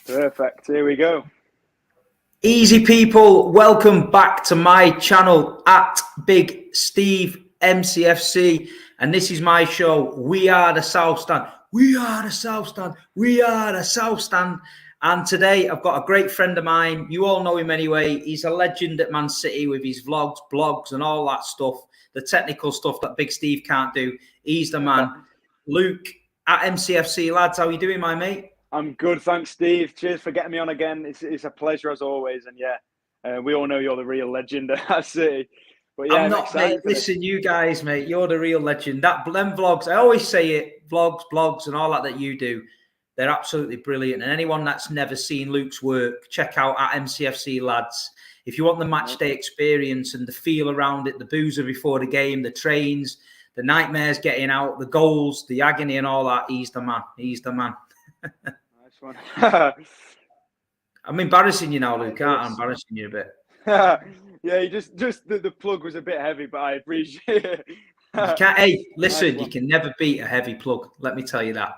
Perfect. Here we go. Easy people, welcome back to my channel at Big Steve MCFC, and this is my show. We are the South Stand. We are the South Stand. We are the South Stand. And today I've got a great friend of mine. You all know him anyway. He's a legend at Man City with his vlogs, blogs, and all that stuff. The technical stuff that Big Steve can't do. He's the man. Luke at MCFC, lads. How are you doing, my mate? I'm good, thanks, Steve. Cheers for getting me on again. It's a pleasure as always. And we all know you're the real legend at City. But yeah, I'm not, mate. Listen, you guys, mate, you're the real legend. Them vlogs, I always say it, vlogs, blogs, and all that you do, they're absolutely brilliant. And anyone that's never seen Luke's work, check out at MCFC, lads. If you want the match day experience and the feel around it, the boozer before the game, the trains, the nightmares getting out, the goals, the agony and all that, he's the man. He's the man. Nice one. I'm embarrassing you now, Luke. I'm embarrassing you a bit. Yeah, you just the plug was a bit heavy, but I appreciate it. Hey, listen, you can never beat a heavy plug. Let me tell you that.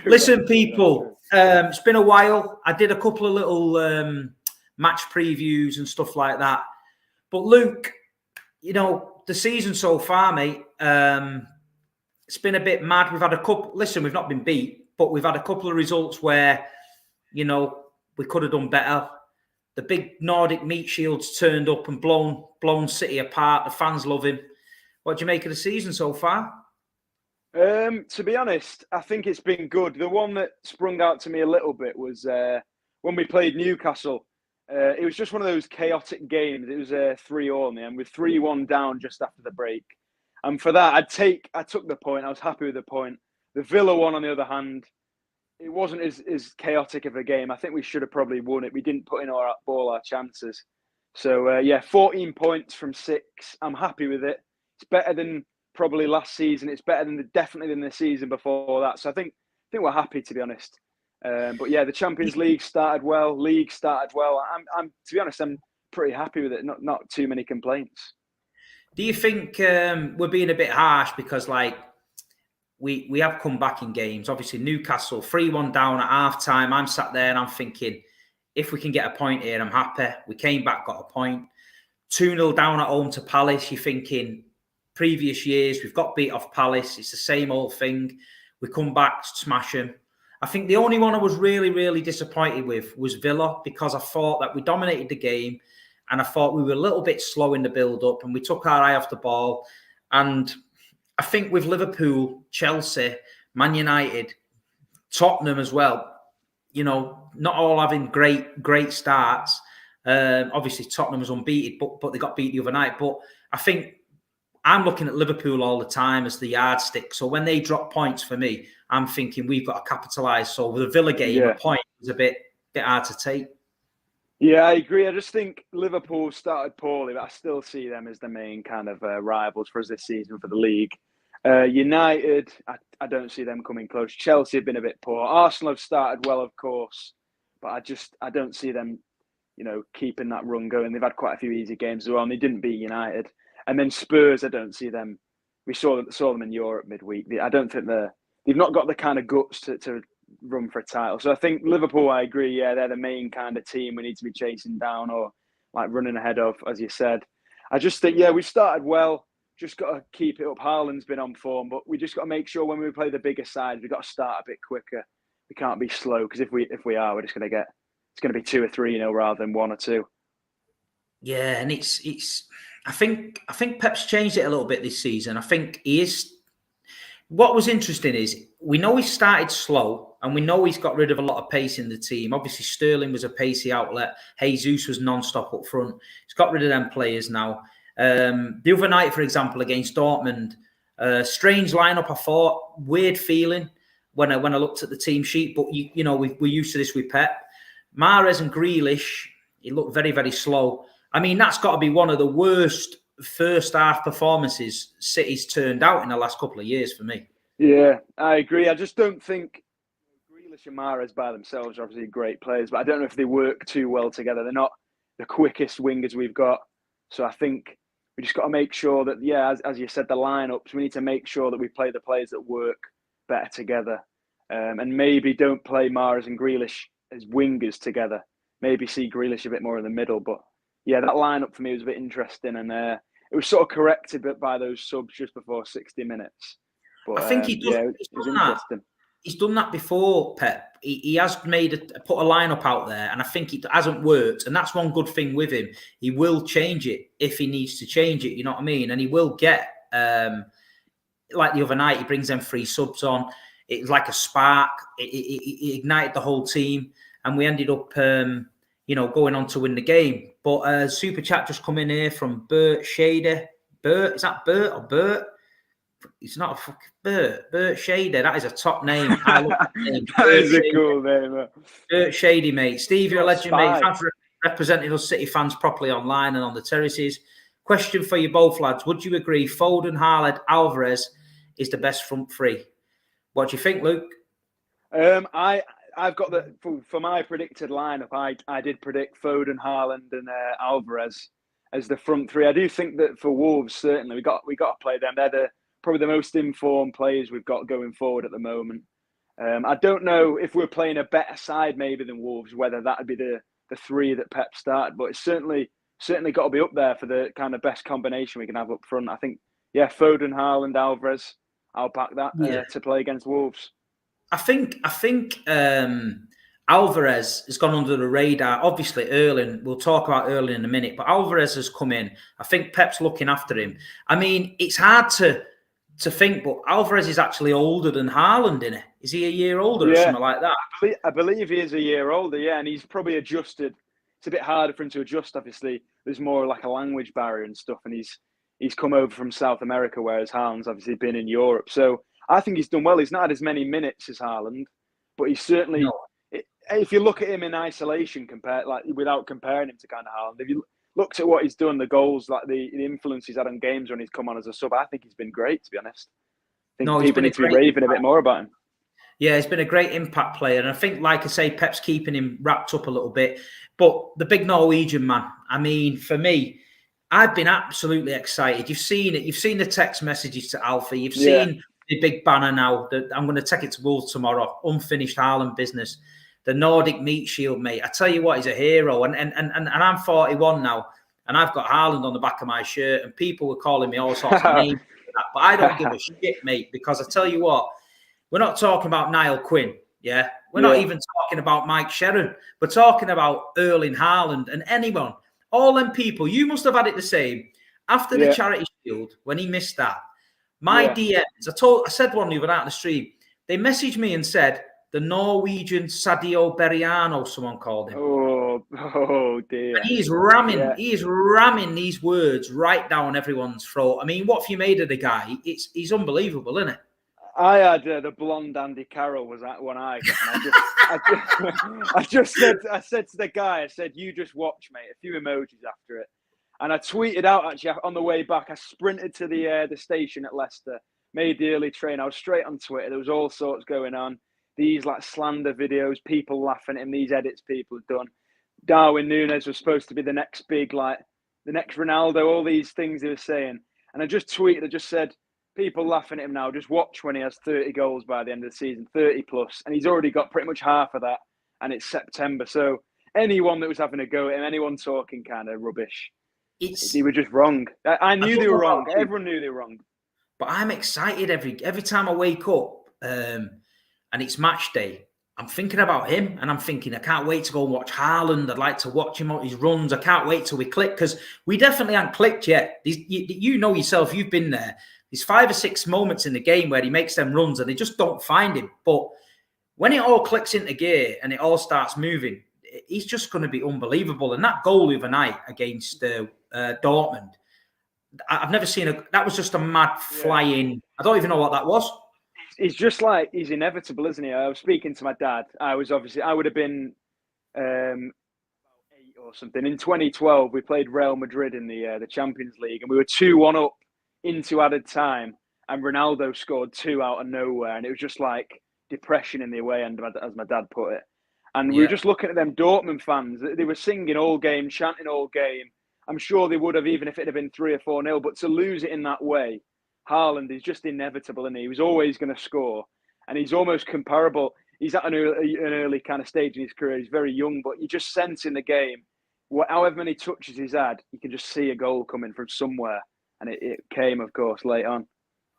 Listen, people, it's been a while. I did a couple of little match previews and stuff like that. But Luke, you know, the season so far, mate, it's been a bit mad. We've had a couple. Listen, we've not been beat, but we've had a couple of results where, you know, we could have done better. The big Nordic meat shields turned up and blown City apart. The fans love him. What do you make of the season so far? To be honest, I think it's been good. The one that sprung out to me a little bit was when we played Newcastle. It was just one of those chaotic games. It was 3-3 in the end, with 3-1 down just after the break. And for that, I took the point. I was happy with the point. The Villa one, on the other hand, it wasn't as chaotic of a game. I think we should have probably won it. We didn't put in all our chances. So, 14 points from 6. I'm happy with it. It's better than probably last season. It's better than definitely than the season before that. So I think we're happy, to be honest. But yeah, the Champions League started well. League started well. I'm to be honest, I'm pretty happy with it. Not too many complaints. Do you think we're being a bit harsh because, like, we have come back in games? Obviously, Newcastle 3-1 down at half time. I'm sat there and I'm thinking, if we can get a point here, I'm happy. We came back, got a point. 2-0 down at home to Palace. You're thinking, previous years we've got beat off Palace. It's the same old thing. We come back, smash them. I think the only one I was really, really disappointed with was Villa, because I thought that we dominated the game and I thought we were a little bit slow in the build-up and we took our eye off the ball. And I think with Liverpool, Chelsea, Man United, Tottenham as well, you know, not all having great starts. Obviously, Tottenham was unbeaten, but they got beat the other night. But I think I'm looking at Liverpool all the time as the yardstick. So when they drop points for me, I'm thinking we've got to capitalise. So with the Villa game, a point is a bit hard to take. Yeah, I agree. I just think Liverpool started poorly, but I still see them as the main kind of rivals for us this season for the league. United, I don't see them coming close. Chelsea have been a bit poor. Arsenal have started well, of course, but I don't see them, you know, keeping that run going. They've had quite a few easy games as well, and they didn't beat United. And then Spurs, I don't see them. We saw them in Europe midweek. I don't think they've not got the kind of guts to run for a title. So I think Liverpool, I agree, yeah, they're the main kind of team we need to be chasing down or like running ahead of, as you said. I just think, yeah, we've started well. Just got to keep it up. Haaland's been on form, but we just got to make sure when we play the bigger side, we've got to start a bit quicker. We can't be slow, because if we are, we're just going to get, it's going to be 2 or 3-0 rather than 1 or 2. Yeah, and it's. I think Pep's changed it a little bit this season. I think he is. What was interesting is we know he started slow, and we know he's got rid of a lot of pace in the team. Obviously, Sterling was a pacey outlet. Jesus was non-stop up front. He's got rid of them players now. The other night, for example, against Dortmund, strange lineup. I thought, weird feeling when I looked at the team sheet. But you know, we're used to this with Pep. Mahrez and Grealish, he looked very, very slow. I mean, that's got to be one of the worst first half performances City's turned out in the last couple of years for me. Yeah, I agree. I just don't think Grealish and Mahrez by themselves are obviously great players, but I don't know if they work too well together. They're not the quickest wingers we've got. So I think we just got to make sure that, yeah, as you said, the lineups, we need to make sure that we play the players that work better together. and maybe don't play Mahrez and Grealish as wingers together. Maybe see Grealish a bit more in the middle. But yeah, that lineup for me was a bit interesting, and it was sort of corrected by those subs just before 60 minutes. But I think it was interesting. He's done that before, Pep. He has put a lineup out there, and I think it hasn't worked. And that's one good thing with him. He will change it if he needs to change it. You know what I mean? And he will get, like the other night, he brings them 3 subs on. It was like a spark. It ignited the whole team, and we ended up, going on to win the game. But super chat just come in here from Bert Shader. Bert, is that Bert or Bert? It's not a fucking Bert Shader. That is a top name. I love that name. That is a cool name. Bert Shady, mate. Steve, you're a legend, mate. Thanks for representing us City fans properly online and on the terraces. Question for you both, lads. Would you agree Foden, Haaland, Alvarez is the best front three? What do you think, Luke? I've got for my predicted lineup. I did predict Foden, Haaland, and Alvarez as the front three. I do think that for Wolves, certainly we got to play them. They're probably the most informed players we've got going forward at the moment. I don't know if we're playing a better side maybe than Wolves, whether that would be the 3 that Pep started, but it's certainly got to be up there for the kind of best combination we can have up front. I think, Foden, Haaland, Alvarez, I'll back that to play against Wolves. I think Alvarez has gone under the radar. Obviously, Erling, we'll talk about Erling in a minute, but Alvarez has come in. I think Pep's looking after him. I mean, it's hard to think, but Alvarez is actually older than Haaland, isn't he? Is he a year older or something like that? I believe he is a year older, and he's probably adjusted. It's a bit harder for him to adjust, obviously. There's more like a language barrier and stuff, and he's come over from South America, whereas Haaland's obviously been in Europe. So I think he's done well. He's not had as many minutes as Haaland, but he's certainly... No. If you look at him in isolation, without comparing him to kind of Haaland, if you looked at what he's done, the goals, like the influence he's had on games when he's come on as a sub, I think he's been great, to be honest. I think people need to be raving a bit more about him. Yeah, he's been a great impact player. And I think, like I say, Pep's keeping him wrapped up a little bit. But the big Norwegian man, I mean, for me, I've been absolutely excited. You've seen it. You've seen the text messages to Alfie. You've seen the big banner now. I'm going to take it to Wolves tomorrow. Unfinished Haaland business. The Nordic Meat Shield, mate. I tell you what, he's a hero. And I'm 41 now, and I've got Haaland on the back of my shirt, and people were calling me all sorts of names. But I don't give a shit, mate, because I tell you what, we're not talking about Niall Quinn, yeah? We're not even talking about Mike Sherran. We're talking about Erling Haaland and anyone. All them people, you must have had it the same. After the Charity Shield, when he missed that, my DMs, I said one the other night on the stream, they messaged me and said, the Norwegian Sadio Beriano, someone called him. Oh dear. And he's ramming these words right down everyone's throat. I mean, what have you made of the guy? He's unbelievable, isn't it? I had the blonde Andy Carroll was that one I got. And I said to the guy, I said, you just watch, mate. A few emojis after it. And I tweeted out, actually, on the way back, I sprinted to the station at Leicester, made the early train. I was straight on Twitter. There was all sorts going on. These like slander videos, people laughing at him, these edits people have done. Darwin Núñez was supposed to be the next big, like the next Ronaldo, all these things they were saying. And I just tweeted, I just said, people laughing at him now, just watch when he has 30 goals by the end of the season, 30 plus. And he's already got pretty much half of that. And it's September. So anyone that was having a go at him, anyone talking kind of rubbish, they were just wrong. I knew they were wrong. Everyone knew they were wrong. But I'm excited every time I wake up. And it's match day, I'm thinking about him, and I'm thinking, I can't wait to go and watch Haaland. I'd like to watch him on his runs. I can't wait till we click, because we definitely haven't clicked yet. You know yourself, you've been there. There's 5 or 6 moments in the game where he makes them runs and they just don't find him. But when it all clicks into gear and it all starts moving, he's just going to be unbelievable. And that goal overnight against Dortmund, I've never seen that was just a mad flying. I don't even know what that was. He's just like, he's inevitable, isn't he? I was speaking to my dad. I would have been 8 or something. In 2012, we played Real Madrid in the Champions League, and we were 2-1 up into added time, and Ronaldo scored 2 out of nowhere, and it was just like depression in the away end, as my dad put it. And we were just looking at them Dortmund fans. They were singing all game, chanting all game. I'm sure they would have, even if it had been 3 or 4-0, but to lose it in that way, Haaland is just inevitable, and he was always going to score. and he's almost comparable. He's at an early kind of stage in his career. He's very young, but you just sense in the game, however many touches he's had, you can just see a goal coming from somewhere. And it came, of course, late on.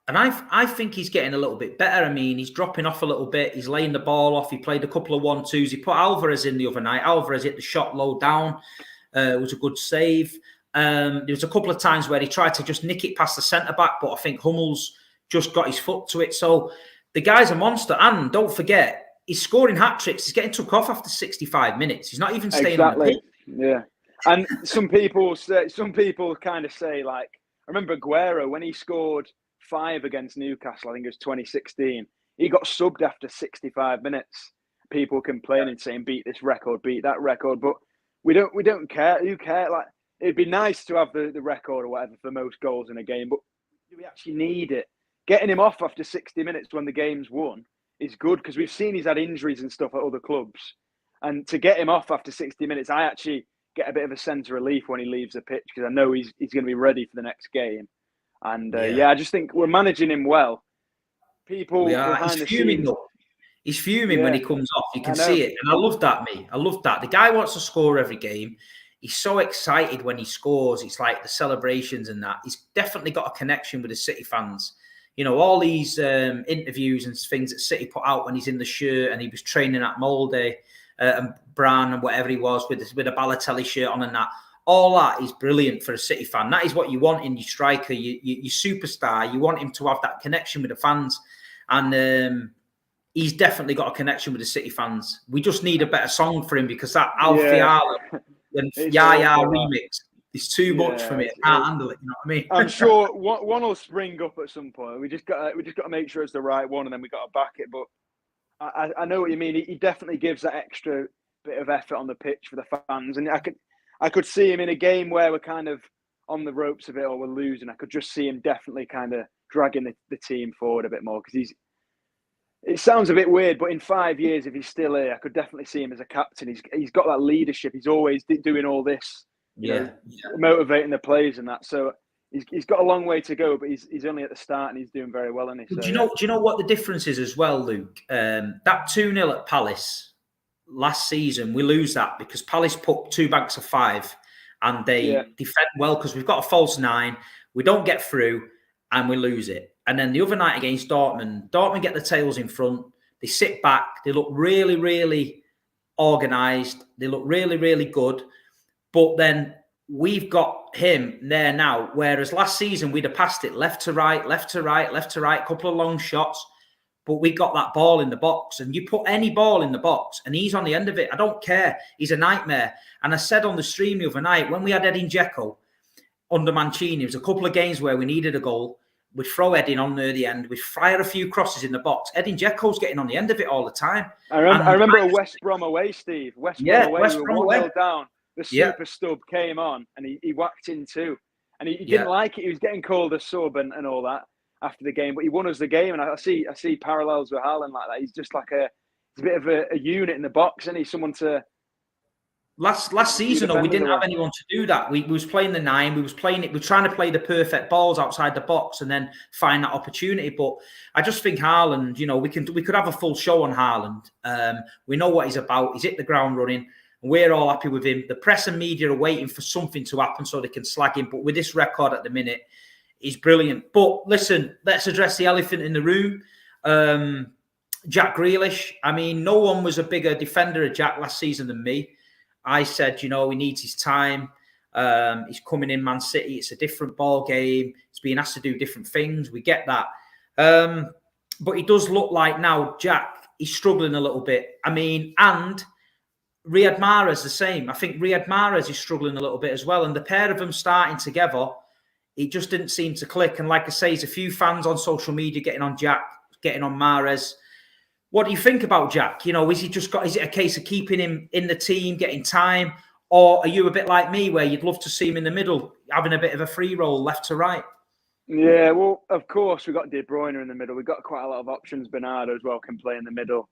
And I think he's getting a little bit better. I mean, he's dropping off a little bit. He's laying the ball off. He played a couple of 1-2s. He put Alvarez in the other night. Alvarez hit the shot low down. It was a good save. There was a couple of times where he tried to just nick it past the centre-back, but I think Hummels just got his foot to it. So the guy's a monster. And don't forget, he's scoring hat-tricks. He's getting took off after 65 minutes. He's not even staying on the pitch. Yeah. And some people kind of say, like, I remember Aguero, when he scored 5 against Newcastle, I think it was 2016, he got subbed after 65 minutes. People complaining, saying, beat this record, beat that record. But we don't care. Who cares? Like, it'd be nice to have the record or whatever for most goals in a game, but do we actually need it? Getting him off after 60 minutes when the game's won is good, because we've seen he's had injuries and stuff at other clubs. And to get him off after 60 minutes, I actually get a bit of a sense of relief when he leaves the pitch, because I know he's going to be ready for the next game. And I just think we're managing him well. People behind the scenes, he's fuming when he comes off. You can see it. And I love that, mate. I love that. The guy wants to score every game. He's so excited when he scores. It's like the celebrations and that. He's definitely got a connection with the City fans. You know, all these interviews and things that City put out when he's in the shirt and he was training at Molde and Bran and whatever he was with a Balotelli shirt on and that. All that is brilliant for a City fan. That is what you want in your striker, your superstar. You want him to have that connection with the fans. And he's definitely got a connection with the City fans. We just need a better song for him, because that Alfie Haaland and Yaya remix is too much for me. I can't handle it. You know what I mean? I'm sure one will spring up at some point. We just got to make sure it's the right one, and then we got to back it. But I know what you mean. He definitely gives that extra bit of effort on the pitch for the fans, and I could see him in a game where we're kind of on the ropes of it or we're losing. I could just see him definitely kind of dragging the team forward a bit more, because it sounds a bit weird, but in 5 years, if he's still here, I could definitely see him as a captain. He's got that leadership. He's always doing all this, motivating the players and that. So he's got a long way to go, but he's only at the start and he's doing very well. So, do you know what the difference is as well, Luke? That 2-0 at Palace last season, we lose that because Palace put 2 banks of 5 and they defend well, because we've got a false 9. We don't get through and we lose it. And then the other night against Dortmund get the tails in front. They sit back. They look really, really organised. They look really, really good. But then we've got him there now, whereas last season we'd have passed it left to right, left to right, left to right, a couple of long shots. But we got that ball in the box, and you put any ball in the box and he's on the end of it. I don't care. He's a nightmare. And I said on the stream the other night, when we had Edin Dzeko under Mancini, it was a couple of games where we needed a goal. We'd throw Edin on near the end. We'd fire a few crosses in the box. Edin Dzeko's getting on the end of it all the time. I remember a West Brom away, Steve. West Brom away, we were 1-0 down. The super stub came on and he whacked in 2. And he didn't like it. He was getting called a sub and all that after the game, but he won us the game. And I see parallels with Haaland like that. He's just like he's a bit of a unit in the box, and he's someone to. Last season, though, we didn't have anyone to do that. We was playing the 9. We was playing it. We're trying to play the perfect balls outside the box and then find that opportunity. But I just think Haaland, you know, we could have a full show on Haaland. We know what he's about. He's hit the ground running. We're all happy with him. The press and media are waiting for something to happen so they can slag him. But with this record at the minute, he's brilliant. But listen, let's address the elephant in the room. Jack Grealish. I mean, no one was a bigger defender of Jack last season than me. I said, you know, he needs his time. He's coming in Man City. It's a different ball game. He's being asked to do different things. We get that. But he does look like now, Jack, he's struggling a little bit. I mean, and Riyad Mahrez the same. I think Riyad Mahrez is struggling a little bit as well. And the pair of them starting together, it just didn't seem to click. And like I say, there's a few fans on social media getting on Jack, getting on Mahrez. What do you think about Jack? You know, is it a case of keeping him in the team, getting time? Or are you a bit like me where you'd love to see him in the middle, having a bit of a free roll left to right? Yeah, well, of course, we've got De Bruyne in the middle. We've got quite a lot of options. Bernardo as well can play in the middle.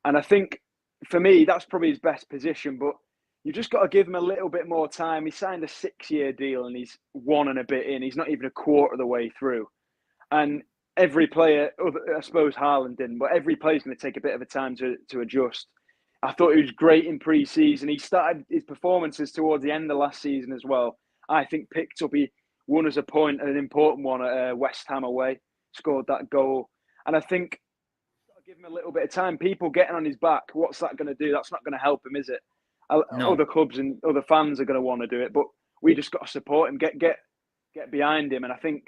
And I think, for me, that's probably his best position. But you've just got to give him a little bit more time. He signed a 6-year deal and he's 1 and a bit in. He's not even a quarter of the way through. And every player, I suppose Haaland didn't, but every player's going to take a bit of a time to adjust. I thought he was great in pre-season. He started his performances towards the end of last season as well. I think picked up, he won us a point, an important one at West Ham away, scored that goal. And I think give him a little bit of time. People getting on his back, what's that going to do? That's not going to help him, is it? No. Other clubs and other fans are going to want to do it, but we just got to support him, get behind him. And I think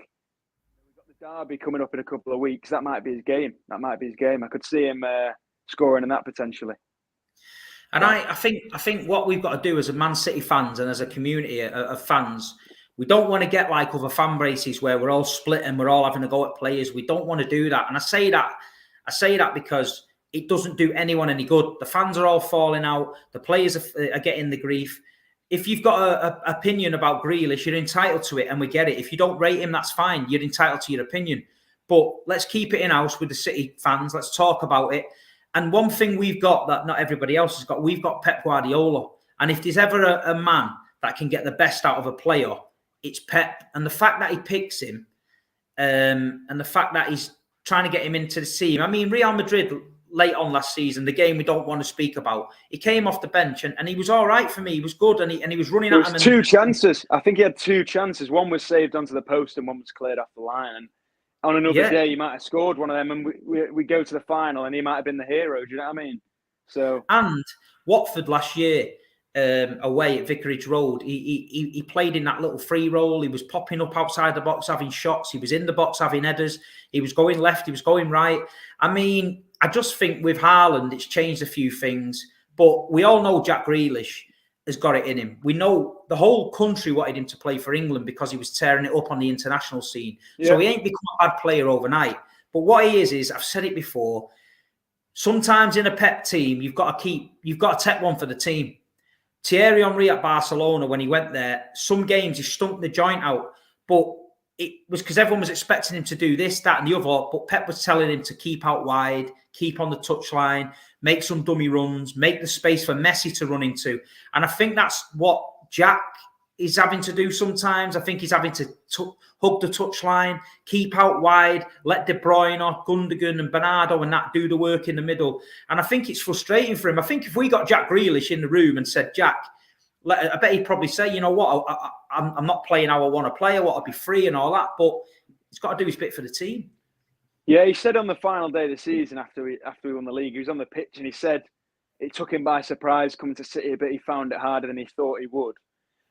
we've got the derby coming up in a couple of weeks. That might be his game. I could see him scoring in that potentially. And I think what we've got to do as a Man City fans and as a community of fans, we don't want to get like other fan bases where we're all split and we're all having a go at players. We don't want to do that. And I say that because it doesn't do anyone any good. The fans are all falling out. The players are getting the grief. If you've got an opinion about Grealish, you're entitled to it, and we get it. If you don't rate him, that's fine. You're entitled to your opinion. But let's keep it in-house with the City fans. Let's talk about it. And one thing we've got that not everybody else has got, we've got Pep Guardiola. And if there's ever a man that can get the best out of a player, it's Pep. And the fact that he picks him and the fact that he's trying to get him into the team. I mean, Real Madrid late on last season, the game we don't want to speak about, he came off the bench and he was all right for me. He was good and he was running at him. Two chances. I think he had two chances. One was saved onto the post and one was cleared off the line. And on another day, he might have scored one of them, and we go to the final, and he might have been the hero. Do you know what I mean? So, and Watford last year, away at Vicarage Road, he played in that little free role. He was popping up outside the box, having shots. He was in the box, having headers. He was going left. He was going right. I mean, I just think with Haaland, it's changed a few things. But we all know Jack Grealish has got it in him. We know the whole country wanted him to play for England because he was tearing it up on the international scene. Yeah. So he ain't become a bad player overnight. But what he is, I've said it before, sometimes in a Pep team, you've got to take one for the team. Thierry Henry at Barcelona, when he went there, some games he stumped the joint out. But it was because everyone was expecting him to do this, that, and the other. But Pep was telling him to keep out wide, keep on the touchline, make some dummy runs, make the space for Messi to run into. And I think that's what Jack is having to do sometimes. I think he's having to hug the touchline, keep out wide, let De Bruyne, Gundogan and Bernardo and that do the work in the middle. And I think it's frustrating for him. I think if we got Jack Grealish in the room and said, Jack, I bet he'd probably say, you know what, I'm not playing how I want to play. I want to be free and all that. But he's got to do his bit for the team. Yeah, he said on the final day of the season after we won the league, he was on the pitch and he said it took him by surprise coming to City, but he found it harder than he thought he would.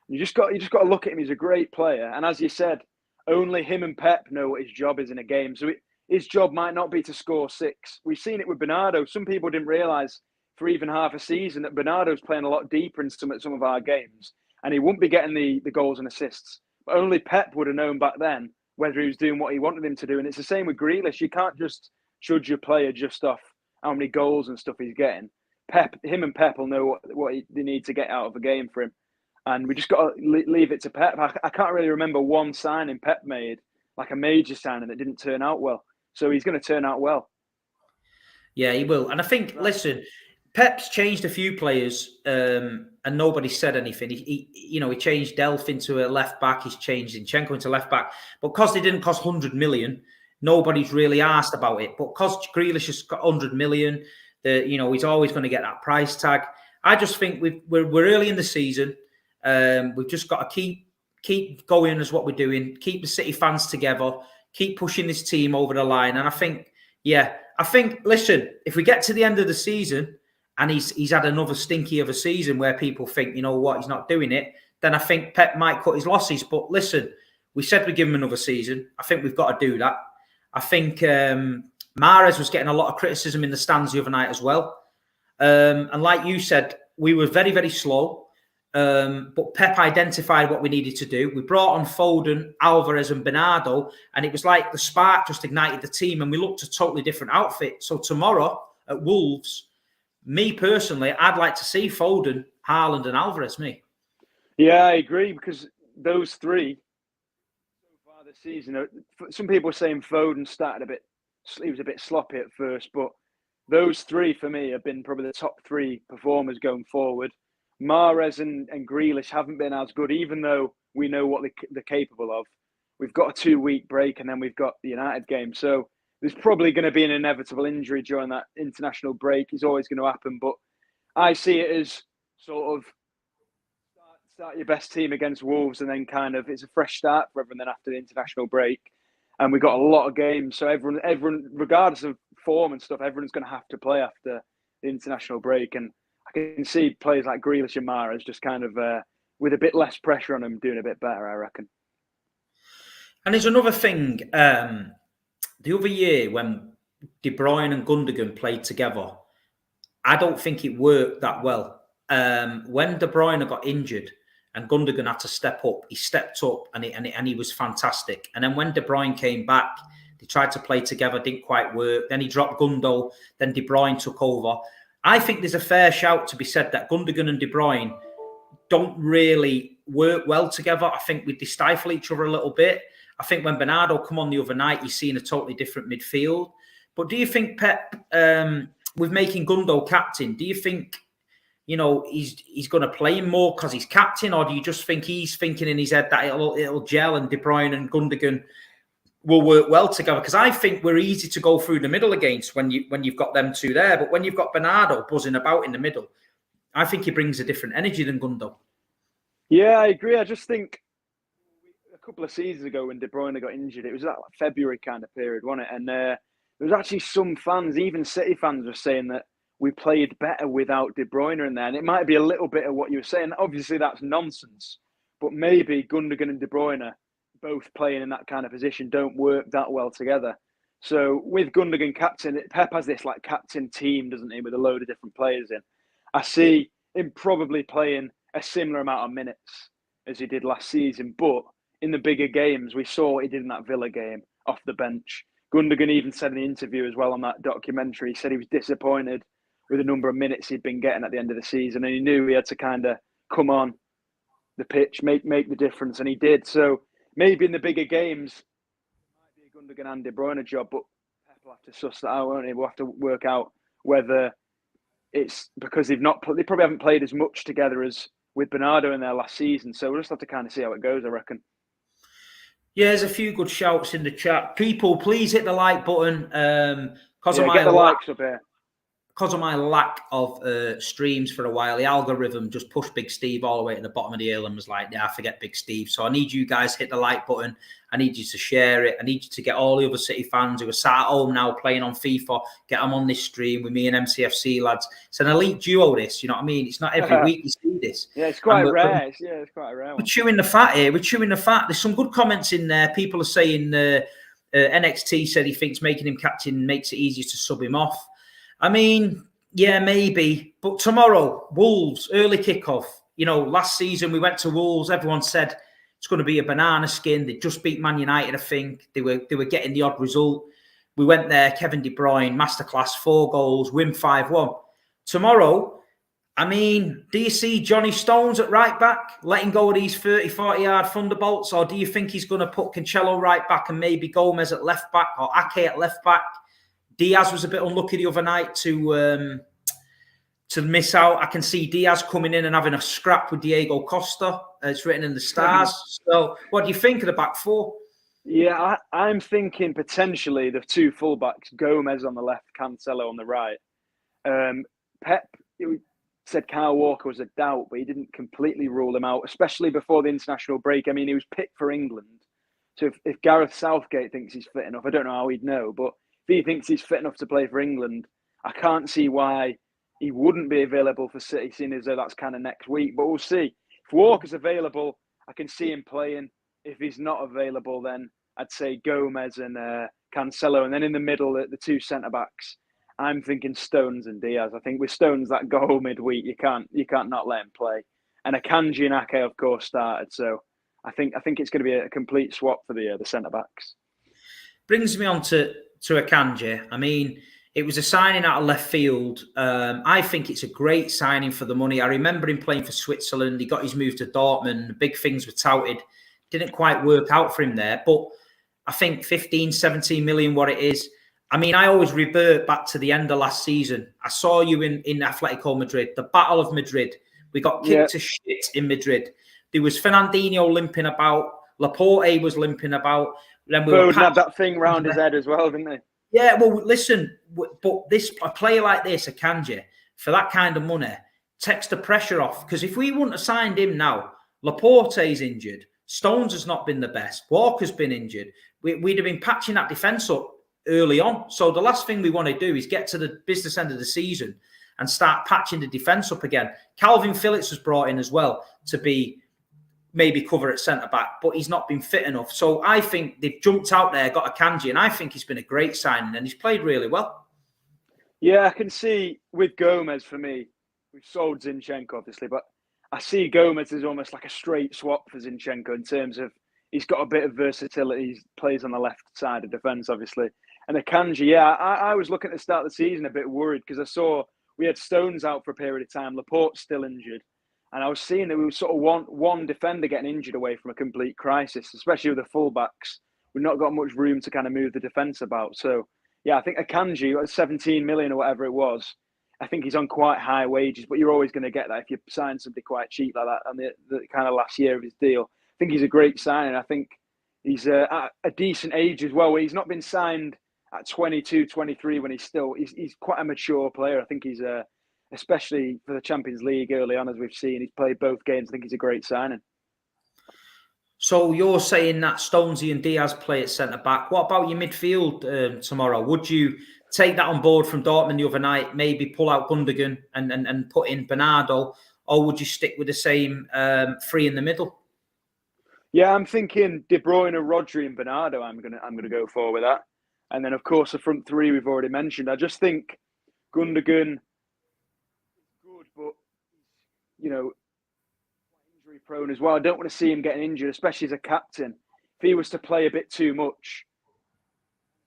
You just got to look at him. He's a great player, and as you said, only him and Pep know what his job is in a game. So his job might not be to score 6. We've seen it with Bernardo. Some people didn't realise for even half a season that Bernardo's playing a lot deeper in some of our games, and he wouldn't be getting the goals and assists. But only Pep would have known back then whether he was doing what he wanted him to do. And it's the same with Grealish. You can't just judge your player just off how many goals and stuff he's getting. Him and Pep will know what they need to get out of a game for him. And we just got to leave it to Pep. I can't really remember one signing Pep made, like a major signing that didn't turn out well. So he's going to turn out well. Yeah, he will. And I think, listen, Pep's changed a few players and nobody said anything. He changed Delph into a left back. He's changed Zinchenko into left back. But because they didn't cost 100 million, nobody's really asked about it. But because Grealish has got 100 million, he's always going to get that price tag. I just think we're early in the season. We've just got to keep going as what we're doing, keep the City fans together, keep pushing this team over the line. And I think, listen, if we get to the end of the season and he's had another stinky of a season where people think, you know what, he's not doing it, then I think Pep might cut his losses. But listen, we said we'd give him another season. I think we've got to do that. I think Mahrez was getting a lot of criticism in the stands the other night as well. And like you said, we were very, very slow. But Pep identified what we needed to do. We brought on Foden, Alvarez and Bernardo, and it was like the spark just ignited the team and we looked a totally different outfit. So tomorrow at Wolves, me personally, I'd like to see Foden, Haaland and Alvarez, me. Yeah, I agree, because those three, so far this season, some people are saying Foden he was a bit sloppy at first, but those three for me have been probably the top 3 performers going forward. Mahrez and Grealish haven't been as good, even though we know what they're capable of. we've got a 2-week break, and then we've got the United game. So there's probably going to be an inevitable injury during that international break. It's always going to happen. But I see it as sort of start your best team against Wolves, and then kind of it's a fresh start for everyone then after the international break. And we've got a lot of games. So everyone, regardless of form and stuff, everyone's going to have to play after the international break. And I can see players like Grealish and Mahrez just kind of, with a bit less pressure on them, doing a bit better, I reckon. And there's another thing. The other year when De Bruyne and Gundogan played together, I don't think it worked that well. When De Bruyne got injured and Gundogan had to step up, he stepped up and he was fantastic. And then when De Bruyne came back, they tried to play together, didn't quite work. Then he dropped Gundo, then De Bruyne took over. I think there's a fair shout to be said that Gundogan and De Bruyne don't really work well together. I think they stifle each other a little bit. I think when Bernardo come on the other night, he's seen a totally different midfield. But do you think, Pep, with making Gundo captain, do you think, he's going to play him more because he's captain, or do you just think he's thinking in his head that it'll gel and De Bruyne and Gundogan will work well together? Because I think we're easy to go through the middle against when you've got them two there. But when you've got Bernardo buzzing about in the middle, I think he brings a different energy than Gundo. Yeah, I agree. I just think a couple of seasons ago when De Bruyne got injured, it was that February kind of period, wasn't it? And there was actually some fans, even City fans, were saying that we played better without De Bruyne in there. And it might be a little bit of what you were saying. Obviously, that's nonsense. But maybe Gundogan and De Bruyne, both playing in that kind of position, don't work that well together. So with Gundogan captain, Pep has this like captain team, doesn't he, with a load of different players in. I see him probably playing a similar amount of minutes as he did last season. But in the bigger games, we saw what he did in that Villa game off the bench. Gundogan even said in the interview as well on that documentary, he said he was disappointed with the number of minutes he'd been getting at the end of the season. And he knew he had to kind of come on the pitch, make the difference. And he did. So maybe in the bigger games, it might be a Gundogan and De Bruyne job, but Pep will have to suss that out, won't he? We'll have to work out whether it's because they probably haven't played as much together as with Bernardo in their last season. So we'll just have to kind of see how it goes, I reckon. Yeah, there's a few good shouts in the chat. People, please hit the like button. Get the likes up here. Because of my lack of streams for a while, the algorithm just pushed Big Steve all the way to the bottom of the hill and was like, yeah, forget Big Steve. So I need you guys to hit the like button. I need you to share it. I need you to get all the other City fans who are sat at home now playing on FIFA, get them on this stream with me and MCFC lads. It's an elite duo, this, you know what I mean? It's not every week you see this. Yeah, it's quite rare. It's quite a rare one. We're chewing the fat here. We're chewing the fat. There's some good comments in there. People are saying NXT said he thinks making him captain makes it easier to sub him off. I mean, yeah, maybe. But tomorrow, Wolves, early kickoff. Last season we went to Wolves. Everyone said it's going to be a banana skin. They just beat Man United, I think. They were getting the odd result. We went there, Kevin De Bruyne, masterclass, 4 goals, win 5-1. Tomorrow, I mean, do you see Johnny Stones at right back, letting go of these 30, 40-yard thunderbolts? Or do you think he's going to put Cancelo right back and maybe Gomez at left back or Ake at left back? Diaz was a bit unlucky the other night to miss out. I can see Diaz coming in and having a scrap with Diego Costa. It's written in the stars. So what do you think of the back four? Yeah, I'm thinking potentially the 2 fullbacks, Gomez on the left, Cancelo on the right. Pep said Kyle Walker was a doubt, but he didn't completely rule him out, especially before the international break. I mean, he was picked for England. So if Gareth Southgate thinks he's fit enough, I don't know how he'd know, but if he thinks he's fit enough to play for England, I can't see why he wouldn't be available for City, seeing as though that's kind of next week. But we'll see. If Walker's available, I can see him playing. If he's not available, then I'd say Gomez and Cancelo. And then in the middle, the 2 centre-backs, I'm thinking Stones and Diaz. I think with Stones, that goal midweek, you can't not let him play. And Akanji and Ake, of course, started. So I think it's going to be a complete swap for the centre-backs. Brings me on to Akanji. I mean, it was a signing out of left field. I think it's a great signing for the money. I remember him playing for Switzerland. He got his move to Dortmund. Big things were touted. Didn't quite work out for him there. But I think 15, 17 million, what it is. I mean, I always revert back to the end of last season. I saw you in Atletico Madrid, the Battle of Madrid. We got kicked to shit in Madrid. There was Fernandinho limping about. Laporte was limping about. Then we Foden had that thing round his head as well, didn't they? Yeah, well, listen, but a player like this, Akanji, for that kind of money, takes the pressure off. Because if we wouldn't have signed him now, Laporte's injured, Stones has not been the best, Walker's been injured. We'd have been patching that defence up early on. So the last thing we want to do is get to the business end of the season and start patching the defence up again. Calvin Phillips was brought in as well to be maybe cover at centre-back, but he's not been fit enough. So I think they've jumped out there, got Akanji, and I think he's been a great signing, and he's played really well. Yeah, I can see with Gomez, for me, we've sold Zinchenko, obviously, but I see Gomez as almost like a straight swap for Zinchenko in terms of he's got a bit of versatility. He plays on the left side of defence, obviously. And Akanji, yeah, I was looking at the start of the season a bit worried because I saw we had Stones out for a period of time, Laporte's still injured. And I was seeing that we were sort of one defender getting injured away from a complete crisis, especially with the fullbacks. We've not got much room to kind of move the defence about. So, yeah, I think Akanji, 17 million or whatever it was, I think he's on quite high wages, but you're always going to get that if you sign somebody quite cheap like that on the kind of last year of his deal. I think he's a great signing. I think he's at a decent age as well, where he's not been signed at 22, 23 when he's quite a mature player. I think he's especially for the Champions League early on, as we've seen. He's played both games. I think he's a great signing. So you're saying that Stonesy and Diaz play at centre-back. What about your midfield tomorrow? Would you take that on board from Dortmund the other night, maybe pull out Gundogan and put in Bernardo, or would you stick with the same three in the middle? Yeah, I'm thinking De Bruyne, Rodri and Bernardo I'm gonna go for with that. And then, of course, the front three we've already mentioned. I just think Gundogan, good, but injury prone as well. I don't want to see him getting injured, especially as a captain. If he was to play a bit too much,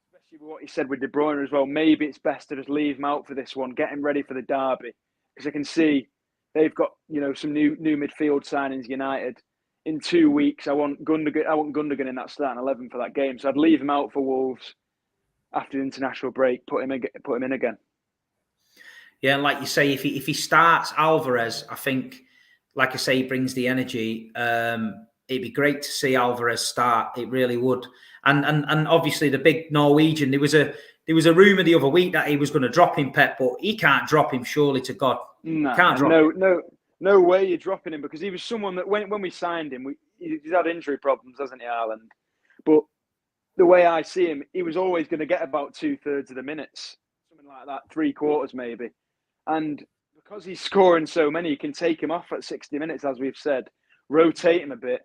especially with what he said with De Bruyne as well, maybe it's best to just leave him out for this one, get him ready for the derby, because I can see they've got some new midfield signings. United in 2 weeks. I want Gundogan in that starting 11 for that game, so I'd leave him out for Wolves after the international break. Put him in again. Yeah, and like you say, if he starts Alvarez, I think, like I say, he brings the energy. It'd be great to see Alvarez start. It really would. And obviously the big Norwegian. There was a rumor the other week that he was going to drop him, Pep, but he can't drop him. Surely to God, can't drop him. No way you're dropping him, because he was someone that when we signed him, he's had injury problems, hasn't he, Haaland? But the way I see him, he was always going to get about 2/3 of the minutes, something like that, 3/4 maybe. And because he's scoring so many, you can take him off at 60 minutes, as we've said, rotate him a bit.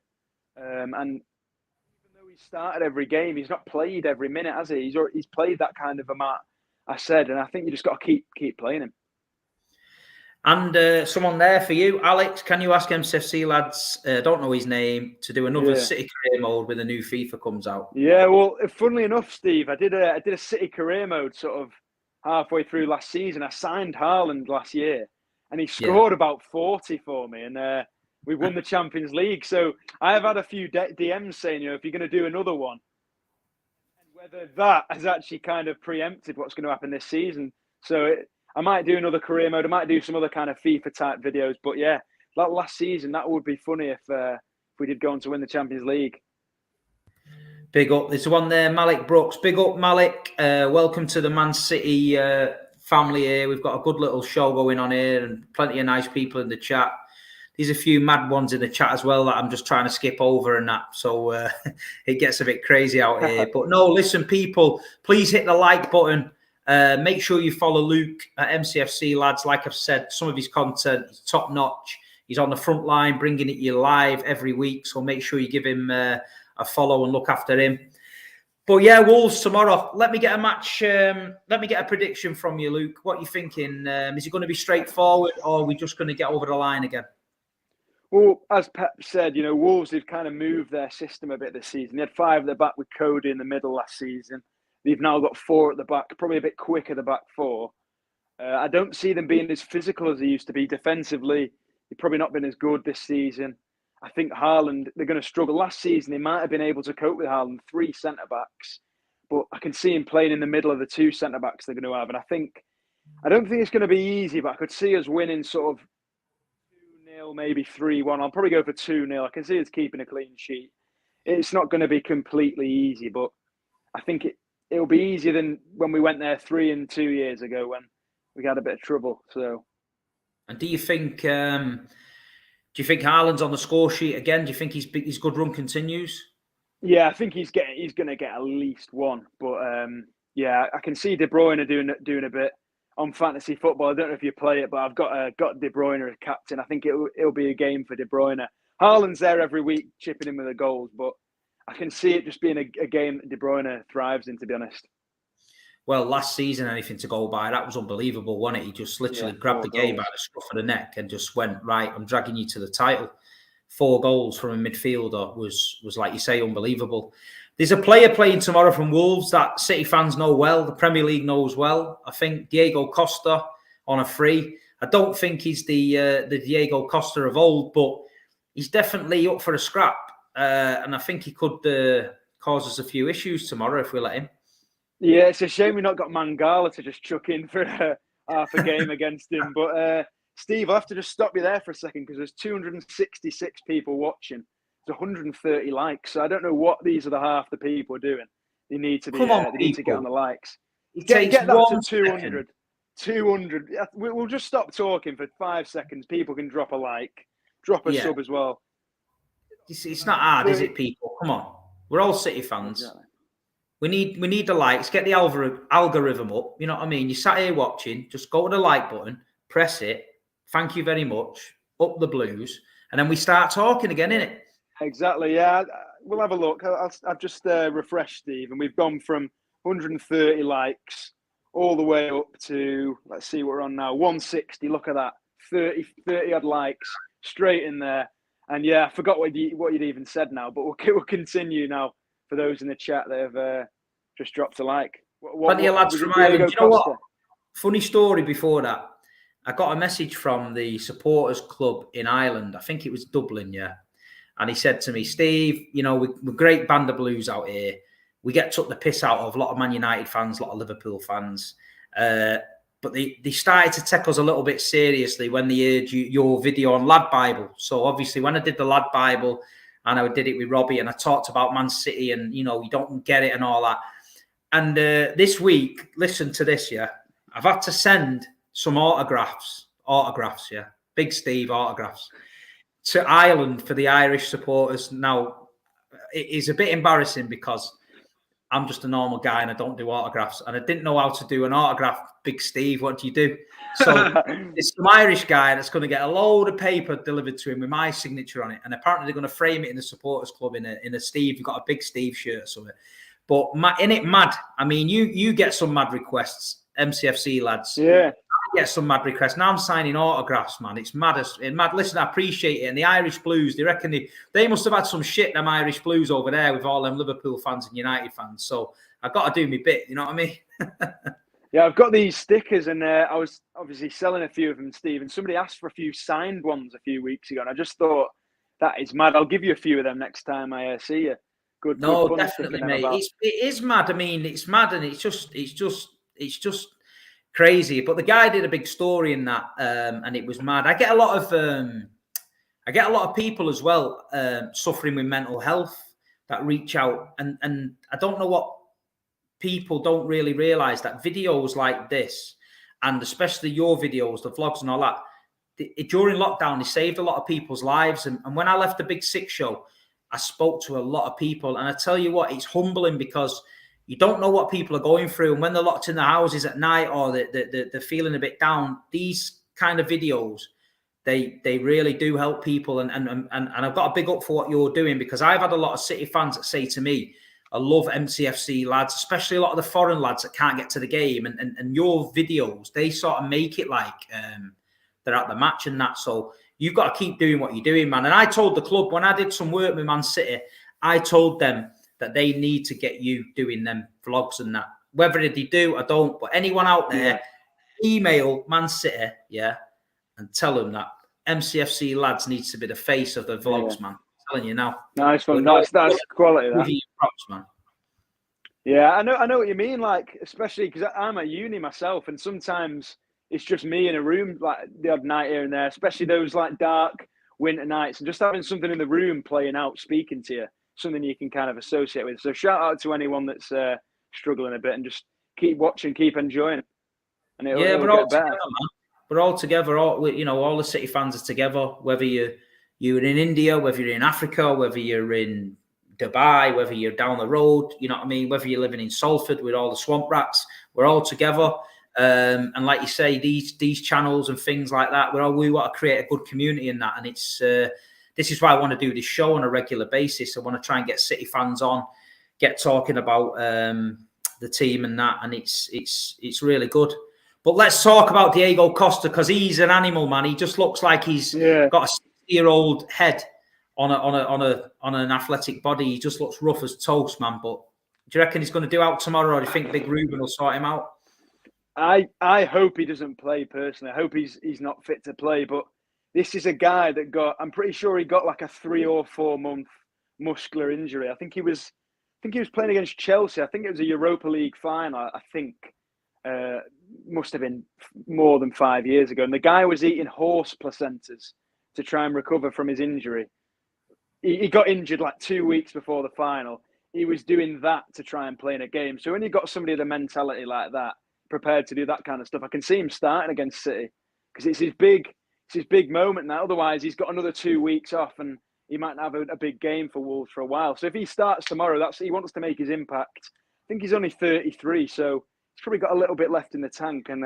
And even though he started every game, he's not played every minute, has he? He's played that kind of amount, I said, and I think you just got to keep playing him. And someone there for you, Alex. Can you ask MCFC lads? Don't know his name, to do another City career mode when the new FIFA comes out. Yeah, well, funnily enough, Steve, I did a City career mode sort of halfway through last season. I signed Haaland last year, and he scored about 40 for me, and we won the Champions League. So I have had a few DMs saying, if you're going to do another one, and whether that has actually kind of preempted what's going to happen this season. So I might do another career mode. I might do some other kind of FIFA type videos. But yeah, that last season, that would be funny if we did go on to win the Champions League. Big up. There's one there, Malik Brooks. Big up, Malik. Welcome to the Man City family here. We've got a good little show going on here and plenty of nice people in the chat. There's a few mad ones in the chat as well that I'm just trying to skip over and that. So it gets a bit crazy out here. But no, listen, people, please hit the like button. Make sure you follow Luke at MCFC, lads. Like I've said, some of his content is top notch. He's on the front line, bringing it you live every week. So make sure you give him a follow and look after him. But yeah, Wolves tomorrow. Let me get a match. Let me get a prediction from you, Luke. What are you thinking? Is it going to be straightforward, or are we just going to get over the line again? Well, as Pep said, Wolves have kind of moved their system a bit this season. They had 5 at the back with Cody in the middle last season. They've now got 4 at the back, probably a bit quicker the back 4. I don't see them being as physical as they used to be. Defensively, they've probably not been as good this season. I think Haaland, they're going to struggle. Last season, they might have been able to cope with Haaland, 3 centre-backs. But I can see him playing in the middle of the 2 centre-backs they're going to have. And I don't think it's going to be easy, but I could see us winning sort of 2-0, maybe 3-1. I'll probably go for 2-0. I can see us keeping a clean sheet. it's not going to be completely easy, but I think it'll be easier than when we went there 3 and 2 years ago when we had a bit of trouble. So, and do you think Haaland's on the score sheet again? Do you think his good run continues? Yeah, I think he's going to get at least one. But yeah, I can see De Bruyne doing a bit on fantasy football. I don't know if you play it, but I've got De Bruyne as captain. I think it'll be a game for De Bruyne. Haaland's there every week chipping in with the goals, but I can see it just being a game that De Bruyne thrives in, to be honest. Well, last season, anything to go by, that was unbelievable, wasn't it? He just literally grabbed the game by the scruff of the neck and just went, right, I'm dragging you to the title. 4 goals from a midfielder was like you say, unbelievable. There's a player playing tomorrow from Wolves that City fans know well, the Premier League knows well. I think Diego Costa on a free. I don't think he's the Diego Costa of old, but he's definitely up for a scrap. And I think he could cause us a few issues tomorrow if we let him. Yeah, it's a shame we've not got Mangala to just chuck in for half a game against him. But Steve, I'll have to just stop you there for a second because there's 266 people watching. There's 130 likes. So I don't know what these other half the people are doing. They need to be. They need to get on the likes. Get that to 200. 200. We'll just stop talking for 5 seconds. People can drop a like, drop a sub as well. It's not hard, is it, people? Come on. We're all City fans. Exactly. We need the likes. Get the algorithm up. You know what I mean? You sat here watching. Just go to the like button, press it. Thank you very much. Up the Blues, and then we start talking again, innit? Exactly. Yeah, we'll have a look. I've just refreshed, Steve, and we've gone from 130 likes all the way up to, let's see what we're on now, 160. Look at that, 30 odd likes straight in there. And yeah, I forgot what you'd even said now, but we'll continue now for those in the chat that have just dropped a like. Plenty of lads from Ireland. Do you know what? Funny story before that. I got a message from the supporters club in Ireland. I think it was Dublin, yeah. And he said to me, Steve, you know, we're great band of Blues out here. We get took the piss out of a lot of Man United fans, a lot of Liverpool fans. But they started to take us a little bit seriously when they heard your video on Lad Bible. So obviously when I did the Lad Bible and I did it with Robbie and I talked about Man City and, you know, you don't get it and all that. And this week, listen to this, yeah. I've had to send some autographs, yeah. Big Steve autographs to Ireland for the Irish supporters. Now, it is a bit embarrassing because I'm just a normal guy and I don't do autographs. And I didn't know how to do an autograph. Big Steve, what do you do? So it's some Irish guy that's going to get a load of paper delivered to him with my signature on it. And apparently they're going to frame it in the supporters club in a Steve. You've got a Big Steve shirt or something. But in it, mad. I mean, you get some mad requests, MCFC lads. Yeah. I get some mad requests. Now I'm signing autographs, man. It's mad. Listen, I appreciate it. And the Irish Blues, they reckon they must have had some shit, them Irish Blues over there with all them Liverpool fans and United fans. So I've got to do my bit. You know what I mean? Yeah, I've got these stickers and I was obviously selling a few of them, Steve. And somebody asked for a few signed ones a few weeks ago. And I just thought, that is mad. I'll give you a few of them next time I see you. Good. No, good definitely, mate. It is mad. I mean, it's mad, and it's just crazy. But the guy did a big story in that, and it was mad. I get a lot of people as well suffering with mental health that reach out, and I don't know what people don't really realize that videos like this, and especially your videos, the vlogs and all that, during lockdown, they saved a lot of people's lives. And when I left the Big Six show, I spoke to a lot of people, and I tell you what, it's humbling because you don't know what people are going through. And when they're locked in their houses at night or they're feeling a bit down, these kind of videos, they really do help people. And I've got a big up for what you're doing, because I've had a lot of City fans that say to me, I love MCFC lads, especially a lot of the foreign lads that can't get to the game. And your videos, they sort of make it like they're at the match and that. So you've got to keep doing what you're doing, man. And I told the club, when I did some work with Man City, I told them that they need to get you doing them vlogs and that. Whether they do or don't, but anyone out there, email Man City, yeah, and tell them that MCFC lads needs to be the face of the vlogs, man. I'm telling you now. Nice one. That's quality. That. Props, man. Yeah, I know what you mean. Like, especially because I'm at uni myself, and sometimes it's just me in a room, like the odd night here and there, especially those like dark winter nights, and just having something in the room playing out, speaking to you. something you can kind of associate with. So shout out to anyone that's struggling a bit, and just keep watching, keep enjoying, and it'll get better. Man. We're all together. All the City fans are together. Whether you're in India, whether you're in Africa, whether you're in Dubai, whether you're down the road, you know what I mean? Whether you're living in Salford with all the swamp rats, we're all together. And like you say, these channels and things like that, we want to create a good community in that. And it's this is why I want to do this show on a regular basis. I want to try and get City fans on, get talking about the team and that, and it's really good. But let's talk about Diego Costa, because he's an animal, man. He just looks like he's got a 60-year-old head on an athletic body. He just looks rough as toast, man. But do you reckon he's going to do out tomorrow, or do you think Big Ruben will sort him out? I hope he doesn't play personally. I hope he's not fit to play. But this is a guy that I'm pretty sure he got like a 3 or 4 month muscular injury. I think he was playing against Chelsea. I think it was a Europa League final. I think must have been more than 5 years ago. And the guy was eating horse placentas to try and recover from his injury. He got injured like 2 weeks before the final. He was doing that to try and play in a game. So when you've got somebody with a mentality like that, prepared to do that kind of stuff, I can see him starting against City, because it's his big moment now. Otherwise, he's got another 2 weeks off, and he might have a big game for Wolves for a while. So if he starts tomorrow, he wants to make his impact. I think he's only 33, so he's probably got a little bit left in the tank. And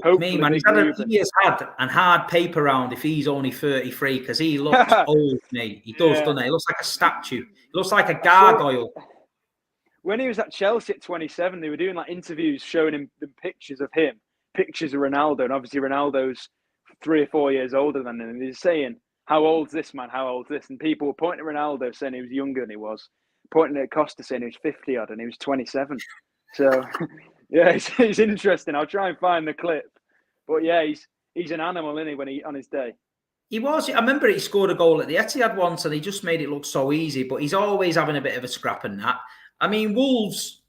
hopefully, man, he has had a hard paper round if he's only 33, because he looks old, mate. He does, doesn't he? He looks like a statue. He looks like a gargoyle. When he was at Chelsea at 27, they were doing like interviews showing him the pictures of Ronaldo, and obviously Ronaldo's 3 or 4 years older than him. And he's saying, "How old's this man? How old's this?" And people were pointing at Ronaldo, saying he was younger than he was, pointing at Costa, saying he was 50 odd and he was 27. So, yeah, it's interesting. I'll try and find the clip, but yeah, he's an animal, isn't he? When he on his day. He was. I remember he scored a goal at the Etihad once, and he just made it look so easy. But he's always having a bit of a scrap and that. I mean, Wolves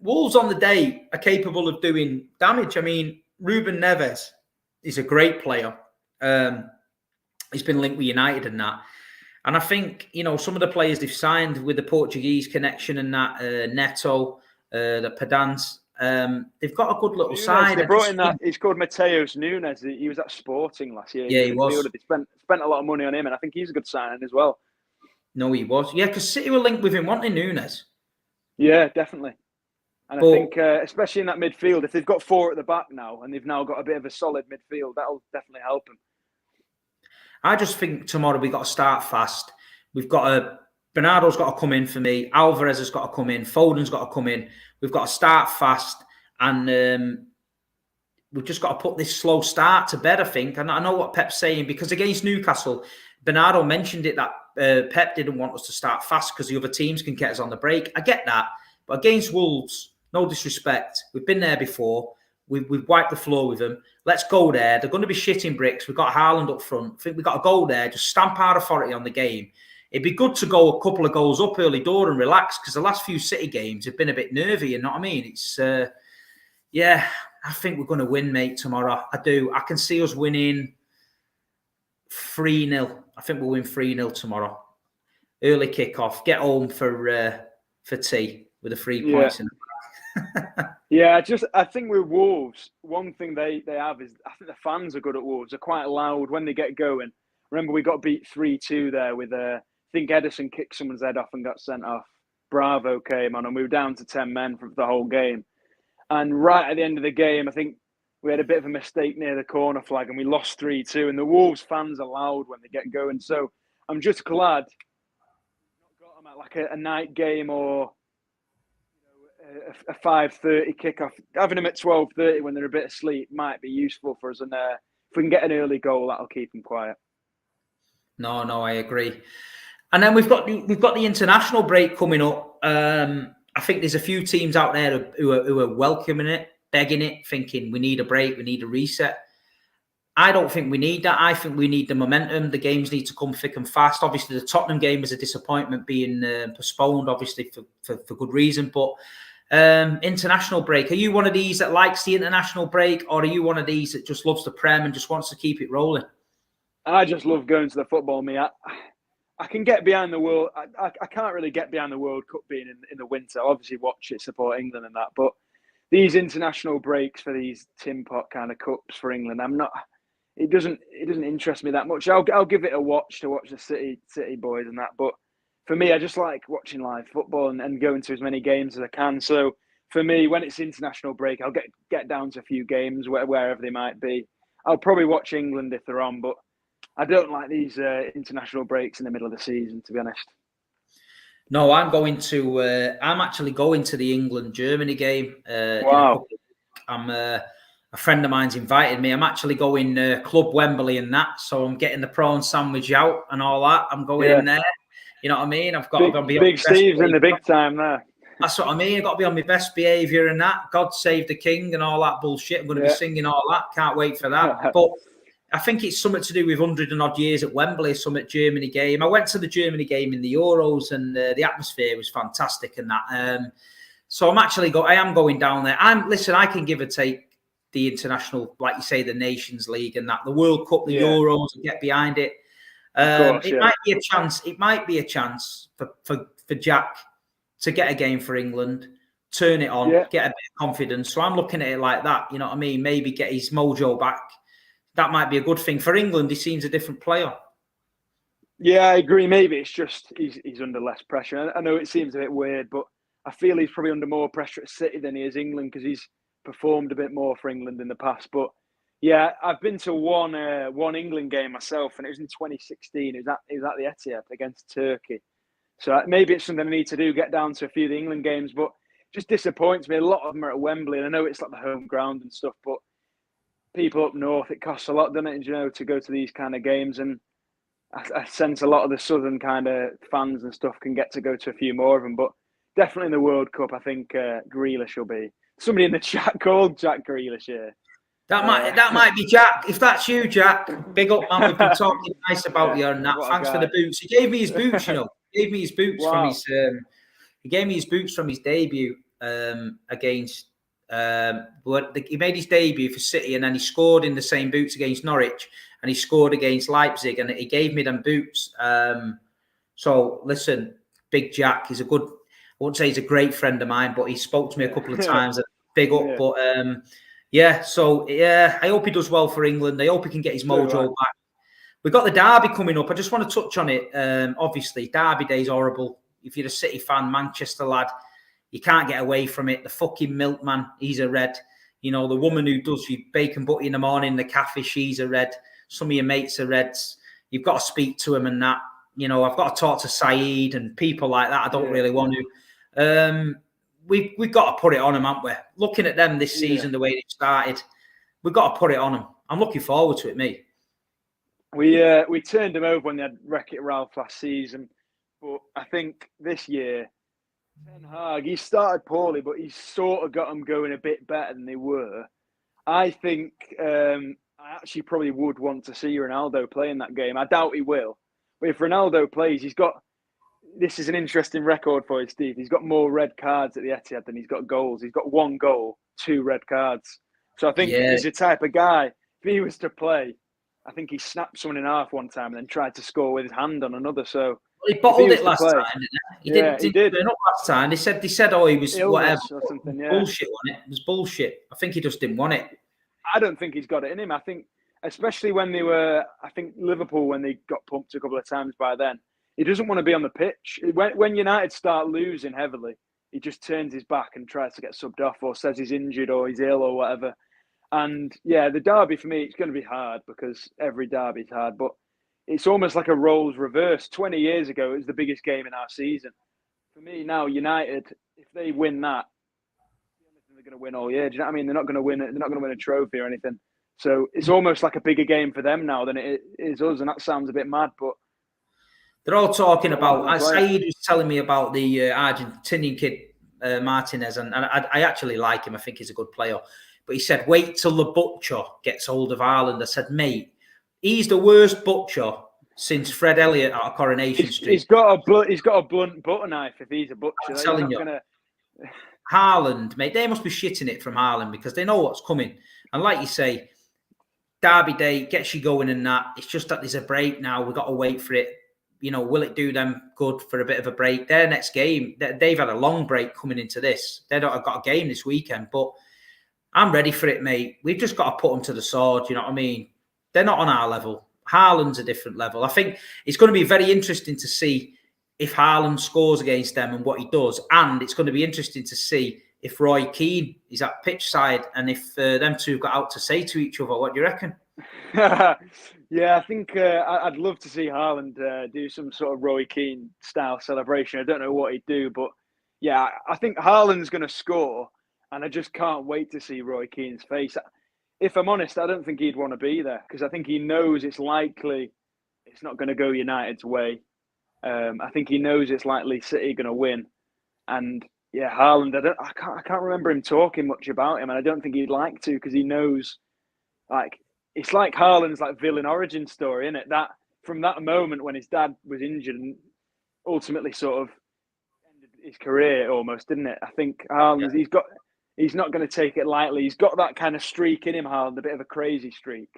on the day are capable of doing damage. I mean, Ruben Neves is a great player. He's been linked with United and that. And I think, some of the players they've signed with the Portuguese connection and that, Neto, the Pedans, they've got a good little side. They brought in that. He's called Mateus Nunes. He was at Sporting last year. Yeah, he was. They spent a lot of money on him, and I think he's a good signing as well. No, he was. Yeah, because City were linked with him, weren't they, Nunes? Yeah, definitely. And I think, especially in that midfield, if they've got 4 at the back now, and they've now got a bit of a solid midfield, that'll definitely help them. I just think tomorrow we've got to start fast. Bernardo's got to come in for me. Alvarez has got to come in. Foden's got to come in. We've got to start fast, and we've just got to put this slow start to bed, I think. And I know what Pep's saying, because against Newcastle, Bernardo mentioned it that Pep didn't want us to start fast because the other teams can get us on the break. I get that. But against Wolves, no disrespect, we've been there before. We've wiped the floor with them. Let's go there. They're going to be shitting bricks. We've got Haaland up front. I think we've got to go there, just stamp our authority on the game. It'd be good to go a couple of goals up early door and relax, because the last few City games have been a bit nervy, you know what I mean? It's, I think we're going to win, mate, tomorrow. I do. I can see us winning 3-0. I think we'll win 3-0 tomorrow. Early kickoff. Get home for tea with the 3 points in the back. Yeah, I think with Wolves, one thing they have is, I think the fans are good at Wolves. They're quite loud when they get going. Remember, we got beat 3-2 there with, I think Edison kicked someone's head off and got sent off. Bravo came on, and we were down to 10 men for the whole game. And right at the end of the game, I think we had a bit of a mistake near the corner flag, and we lost 3-2. And the Wolves fans are loud when they get going. So I'm just glad we've not got them at like a night game or a 5:30 kickoff. Having them at 12:30 when they're a bit asleep might be useful for us. And if we can get an early goal, that'll keep them quiet. No, I agree. And then we've got the international break coming up. I think there's a few teams out there who are welcoming it, begging it, thinking we need a break, we need a reset. I don't think we need that. I think we need the momentum. The games need to come thick and fast. Obviously, the Tottenham game was a disappointment, being postponed, obviously, for good reason. But international break, are you one of these that likes the international break, or are you one of these that just loves the Prem and just wants to keep it rolling? I just love going to the football, me. I can get behind the World. I can't really get behind the World Cup being in the winter. I obviously watch it, support England and that, but these international breaks for these tin pot kind of cups for England, I'm not. It doesn't interest me that much. I'll give it a watch to watch the City boys and that, but for me, I just like watching live football and going to as many games as I can. So for me, when it's international break, I'll get down to a few games wherever they might be. I'll probably watch England if they're on, but I don't like these international breaks in the middle of the season, to be honest. No, I'm actually going to the England-Germany game. Wow. A friend of mine's invited me. I'm actually going Club Wembley and that, so I'm getting the prawn sandwich out and all that. I'm going in there. You know what I mean? I've got to be big Steve's in the big time there. That's what I mean. I've got to be on my best behaviour and that. God save the king and all that bullshit. I'm going to be singing all that. Can't wait for that. But I think it's something to do with 100 and odd years at Wembley, some at Germany game. I went to the Germany game in the Euros and the atmosphere was fantastic and that. So I am going down there. I can give or take the international, like you say, the Nations League and that, the World Cup, the Euros, and get behind it. It might be a chance. It might be a chance for Jack to get a game for England, turn it on, get a bit of confidence. So I'm looking at it like that. You know what I mean? Maybe get his mojo back. That might be a good thing for England. He seems a different player. Yeah, I agree. Maybe it's just he's under less pressure. I know it seems a bit weird, but I feel he's probably under more pressure at City than he is England because he's performed a bit more for England in the past. But yeah, I've been to one England game myself, and it was in 2016. It was at the Etihad against Turkey. So maybe it's something I need to do, get down to a few of the England games. But it just disappoints me. A lot of them are at Wembley, and I know it's like the home ground and stuff, but people up north, it costs a lot, doesn't it, to go to these kind of games. And I sense a lot of the southern kind of fans and stuff can get to go to a few more of them. But definitely in the World Cup, I think Grealish will be. Somebody in the chat called Jack Grealish here. That might be Jack. If that's you, Jack, big up, man. We've been talking nice about you and that. Thanks for the boots. He gave me his boots, He gave me his boots from his. He gave me his boots from his debut against. He made his debut for City and then he scored in the same boots against Norwich and he scored against Leipzig and he gave me them boots. So listen, Big Jack is I wouldn't say he's a great friend of mine, but he spoke to me a couple of times. Big up, but I hope he does well for England. I hope he can get his mojo back. We've got the derby coming up. I just want to touch on it. Obviously, derby day is horrible. If you're a City fan, Manchester lad, you can't get away from it. The fucking milkman, he's a red. The woman who does your bacon butty in the morning in the cafe, she's a red. Some of your mates are reds. You've got to speak to him and that. I've got to talk to Saeed and people like that. I don't really want to. We've got to put it on them, haven't we? Looking at them this season, the way it started, we've got to put it on them. I'm looking forward to it, me. We turned them over when they had Wreck-It Ralph last season, but I think this year, Ten Hag, he started poorly, but he's sort of got them going a bit better than they were. I think I actually probably would want to see Ronaldo play in that game. I doubt he will, but if Ronaldo plays, this is an interesting record for you, Steve. He's got more red cards at the Etihad than he's got goals. He's got 1 goal, 2 red cards. So I think he's the type of guy, if he was to play, I think he snapped someone in half one time and then tried to score with his hand on another. So he bottled it last time, didn't he? He did turn up last time. They said, he was whatever. Or something, bullshit on it. It was bullshit. I think he just didn't want it. I don't think he's got it in him. I think, especially when Liverpool, when they got pumped a couple of times by then, he doesn't want to be on the pitch. When United start losing heavily, he just turns his back and tries to get subbed off or says he's injured or he's ill or whatever. And the derby for me, it's going to be hard because every derby's hard, but it's almost like a roles reverse. 20 years ago, it was the biggest game in our season. For me now, United, if they win that, they're going to win all year. Do you know what I mean? They're not going to win it. They're not going to win a trophy or anything. So it's almost like a bigger game for them now than it is us. And that sounds a bit mad, but they're all talking about. Saeed was telling me about the Argentinian kid Martinez, and I actually like him. I think he's a good player. But he said, "Wait till the butcher gets hold of Haaland." I said, "Mate, he's the worst butcher since Fred Elliott at Coronation Street." He's got a blunt butter knife. If he's a butcher, I'm telling you. Haaland, mate, they must be shitting it from Haaland because they know what's coming. And like you say, derby day gets you going and that. It's just that there's a break now. We've got to wait for it. will it do them good for a bit of a break? Their next game, they've had a long break coming into this. They don't have got a game this weekend, but I'm ready for it, mate. We've just got to put them to the sword. You know what I mean? They're not on our level. Haaland's a different level. I think it's going to be very interesting to see if Haaland scores against them and what he does. And it's going to be interesting to see if Roy Keane is at pitch side and if them two got out to say to each other. What do you reckon? Yeah, I think I'd love to see Haaland do some sort of Roy Keane style celebration. I don't know what he'd do, but yeah, I think Haaland's going to score, and I just can't wait to see Roy Keane's face. If I'm honest, I don't think he'd want to be there because I think he knows it's likely it's not going to go United's way. I think he knows it's likely City going to win, and yeah, Haaland. I can't remember him talking much about him, and I don't think he'd like to because he knows, like, it's like Haaland's like villain origin story, isn't it? That from that moment when his dad was injured and ultimately sort of ended his career almost, didn't it? I think Haaland, he's not going to take it lightly. He's got that kind of streak in him, Haaland, a bit of a crazy streak.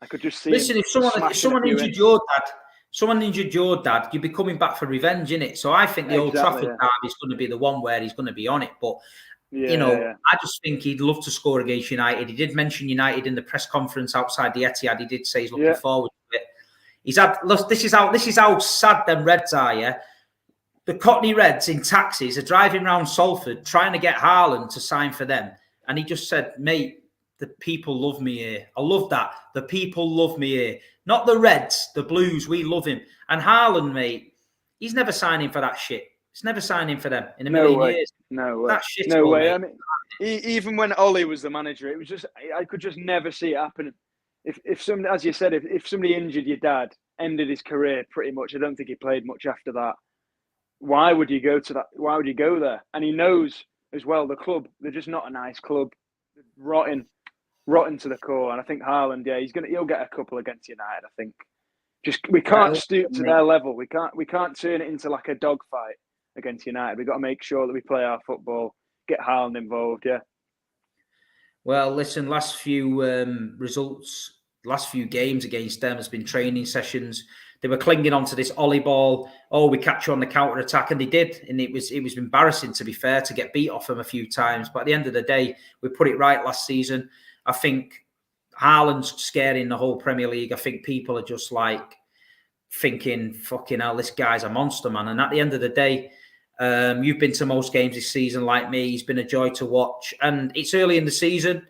I could just see. Listen, if someone injured your dad, you'd be coming back for revenge, innit? So I think the Old Trafford derby is going to be the one where he's going to be on it. But I just think he'd love to score against United. He did mention United in the press conference outside the Etihad. He did say he's looking forward to it. He's had. Look, this is how sad them Reds are. Yeah, the Cockney Reds in taxis are driving around Salford trying to get Haaland to sign for them, and he just said, "Mate, the people love me here. I love that. The people love me here. Not the Reds, the Blues. We love him." And Haaland, mate, he's never signing for that shit. He's never signing for them in a million years. No way. That shit. No way. Mate. I mean, even when Ollie was the manager, it was just I could just never see it happening. If somebody, as you said, if somebody injured your dad, ended his career pretty much. I don't think he played much after that. Why would you go to that? Why would you go there? And he knows as well the club. They're just not a nice club. Rotten to the core. And I think Haaland, he'll get a couple against United. I think. Just we can't stoop to their level. We can't turn it into like a dogfight against United. We've got to make sure that we play our football, get Haaland involved. Yeah. Well, listen, last few results, last few games against them has been training sessions. They were clinging on to this Ollie ball. Oh, we catch you on the counter attack, and they did. And it was embarrassing, to be fair, to get beat off them a few times. But at the end of the day, we put it right last season. I think Haaland's scaring the whole Premier League. I think people are just like thinking, fucking hell, this guy's a monster, man. And at the end of the day, you've been to most games this season like me. He's been a joy to watch. And it's early in the season.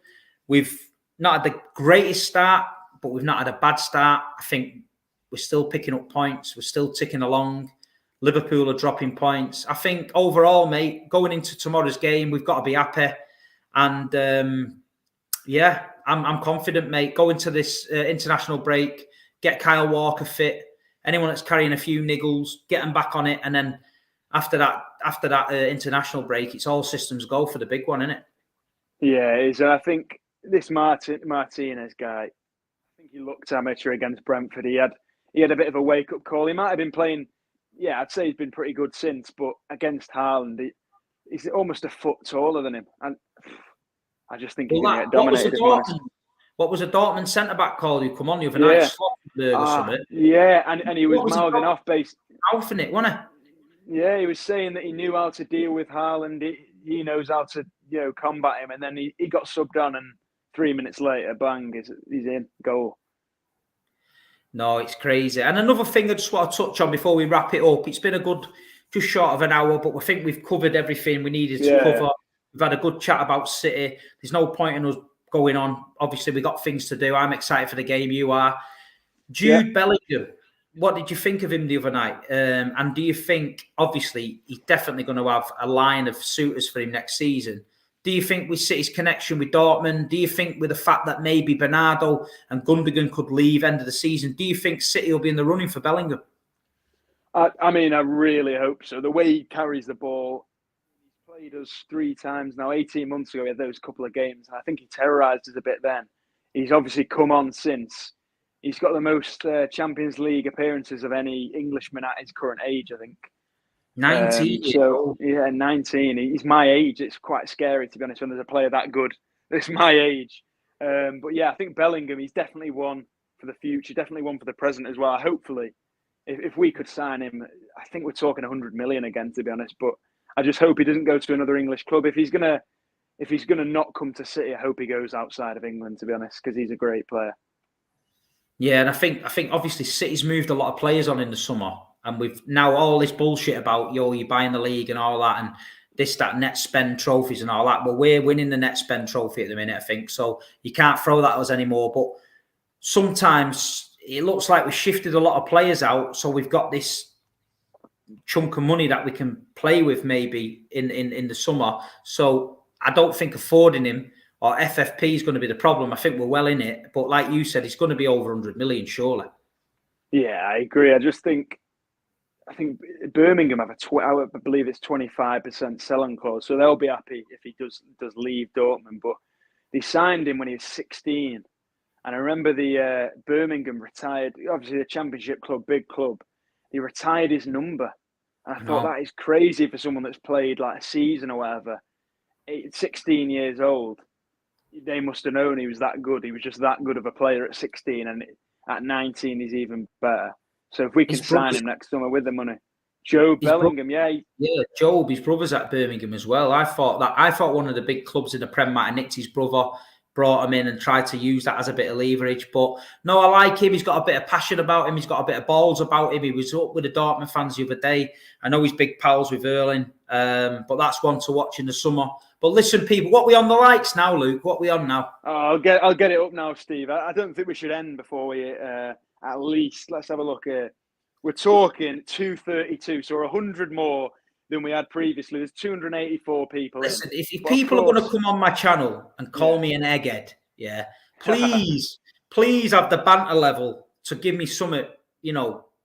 We've not had the greatest start, but we've not had a bad start. I think we're still picking up points. We're still ticking along. Liverpool are dropping points. I think overall, mate, going into tomorrow's game, we've got to be happy. And I'm confident, mate. Go into this international break, get Kyle Walker fit. Anyone that's carrying a few niggles, get them back on it. And then after that international break, it's all systems go for the big one, isn't it? Yeah, it is. And I think this Martinez guy, I think he looked amateur against Brentford. He had a bit of a wake-up call. He might have been playing, I'd say he's been pretty good since, but against Haaland, he's almost a foot taller than him. And I just think he's going to get dominated. What was a Dortmund centre-back called who come on the other night? Or something? Yeah, and he was mouthing off base. Alfing it, wasn't he? Yeah, he was saying that he knew how to deal with Haaland. He knows how to, combat him. And then he got subbed on, and 3 minutes later, bang, he's in, goal. No, it's crazy. And another thing I just want to touch on before we wrap it up. It's been a good, just short of an hour, but we think we've covered everything we needed to cover. We've had a good chat about City. There's no point in us going on. Obviously, we've got things to do. I'm excited for the game. You are. Jude Bellingham, what did you think of him the other night? And do you think, obviously, he's definitely going to have a line of suitors for him next season. Do you think with City's connection with Dortmund, do you think with the fact that maybe Bernardo and Gundogan could leave end of the season, do you think City will be in the running for Bellingham? I mean, I really hope so. The way he carries the ball, he's played us 3 times now. 18 months ago, he had those couple of games. I think he terrorised us a bit then. He's obviously come on since. He's got the most Champions League appearances of any Englishman at his current age, I think. 19. 19. He's my age. It's quite scary, to be honest, when there's a player that good. It's my age. But I think Bellingham, he's definitely one for the future, definitely one for the present as well. Hopefully, if we could sign him, I think we're talking 100 million again, to be honest. But I just hope he doesn't go to another English club. If he's gonna not come to City, I hope he goes outside of England, to be honest, because he's a great player. Yeah, and I think obviously City's moved a lot of players on in the summer, and we've now all this bullshit about you're buying the league and all that, and this, that, net spend trophies and all that. Well, we're winning the net spend trophy at the minute, I think. So you can't throw that at us anymore. But sometimes it looks like we've shifted a lot of players out, so we've got this chunk of money that we can play with maybe in the summer. So I don't think affording him or FFP is going to be the problem. I think we're well in it. But like you said, it's going to be over 100 million, surely. Yeah, I agree. I think Birmingham have I believe it's 25% selling clause, so they'll be happy if he does leave Dortmund. But they signed him when he was 16, and I remember the Birmingham retired. Obviously, the Championship club, big club. He retired his number, and I thought that is crazy for someone that's played like a season or whatever. 16 years old, they must have known he was that good. He was just that good of a player at 16, and at 19, he's even better. So if we can sign him next summer with the money. Joe Bellingham, yeah, Job, his brother's at Birmingham as well. I thought one of the big clubs in the Prem might have nicked his brother, brought him in and tried to use that as a bit of leverage. But no, I like him. He's got a bit of passion about him. He's got a bit of balls about him. He was up with the Dortmund fans the other day. I know he's big pals with Erling, but that's one to watch in the summer. But listen, people, what we on the likes now, Luke? What we on now? Oh, I'll get it up now, Steve. I don't think we should end before we at least, let's have a look here. We're talking 232, so 100 more than we had previously. There's 284 people. Listen, if people are going to come on my channel and call me an egghead, please have the banter level to give me something,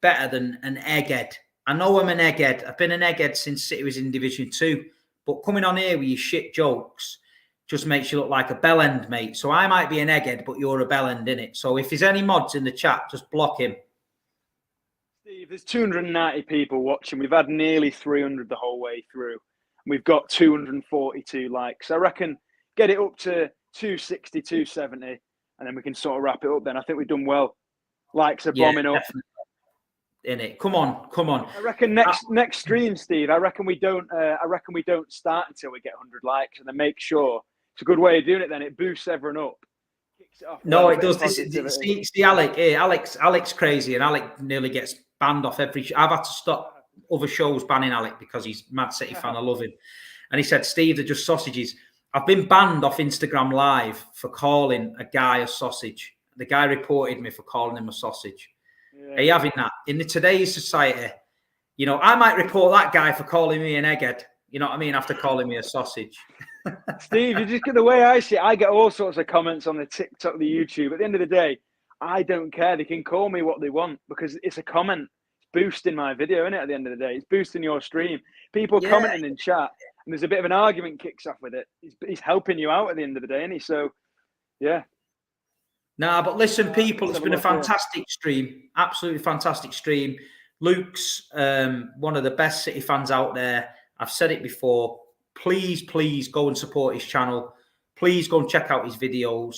better than an egghead. I know I'm an egghead. I've been an egghead since City was in Division 2, but coming on here with your shit jokes just makes you look like a bellend, mate. So I might be an egghead, but you're a bellend, innit? So if there's any mods in the chat, just block him. Steve, there's 290 people watching. We've had nearly 300 the whole way through. We've got 242 likes. I reckon get it up to 260, 270, and then we can sort of wrap it up then. I think we've done well. Likes are bombing up. In it. Come on. I reckon next stream, Steve, I reckon we don't start until we get 100 likes, and then make sure. It's a good way of doing it then. It boosts everyone up. Kicks it off. No, it does. See Alec here. Alex crazy, and Alec nearly gets banned off every show. I've had to stop other shows banning Alec because he's a Mad City fan. I love him. And he said, Steve, they're just sausages. I've been banned off Instagram Live for calling a guy a sausage. The guy reported me for calling him a sausage. Yeah. Are you having that? In today's society, I might report that guy for calling me an egghead. You know what I mean? After calling me a sausage. Steve, you just get the way I see it. I get all sorts of comments on the TikTok, the YouTube. At the end of the day, I don't care. They can call me what they want because it's a comment. It's boosting my video, isn't it? At the end of the day, it's boosting your stream. People commenting in chat, and there's a bit of an argument kicks off with it. He's helping you out at the end of the day, isn't he? So, yeah. Nah, but listen, people, it's been a fantastic stream. Absolutely fantastic stream. Luke's one of the best City fans out there. I've said it before. Please go and support his channel. Please go and check out his videos.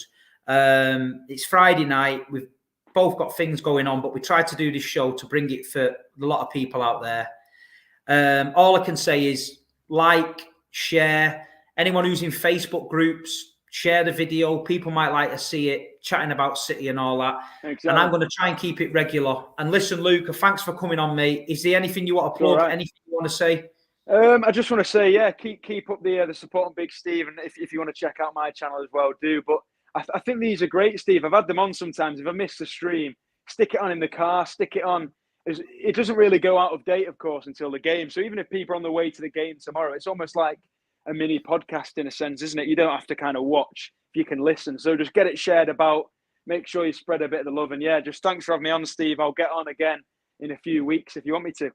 It's Friday night. We've both got things going on, but we tried to do this show to bring it for a lot of people out there. All I can say is like, share. Anyone who's in Facebook groups, share the video. People might like to see it, chatting about City and all that. Exactly. And I'm going to try and keep it regular. And listen, Luke, thanks for coming on, mate. Is there anything you want to plug? Right. Anything you want to say? I just want to say, keep up the support on Big Steve, and if you want to check out my channel as well, do. But I think these are great, Steve. I've had them on sometimes. If I miss the stream, stick it on in the car, stick it on. It doesn't really go out of date, of course, until the game. So even if people are on the way to the game tomorrow, it's almost like a mini podcast in a sense, isn't it? You don't have to kind of watch. You can listen. So just get it shared about. Make sure you spread a bit of the love. And just thanks for having me on, Steve. I'll get on again in a few weeks if you want me to.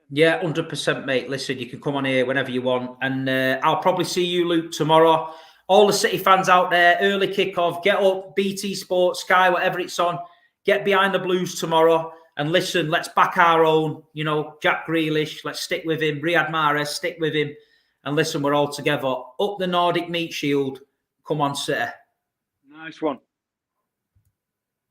Yeah, 100%, mate. Listen, you can come on here whenever you want. And I'll probably see you, Luke, tomorrow. All the City fans out there, early kickoff, get up, BT Sports, Sky, whatever it's on. Get behind the Blues tomorrow. And listen, let's back our own, Jack Grealish. Let's stick with him. Riyad Mahrez, stick with him. And listen, we're all together. Up the Nordic Meat Shield. Come on, City. Nice one.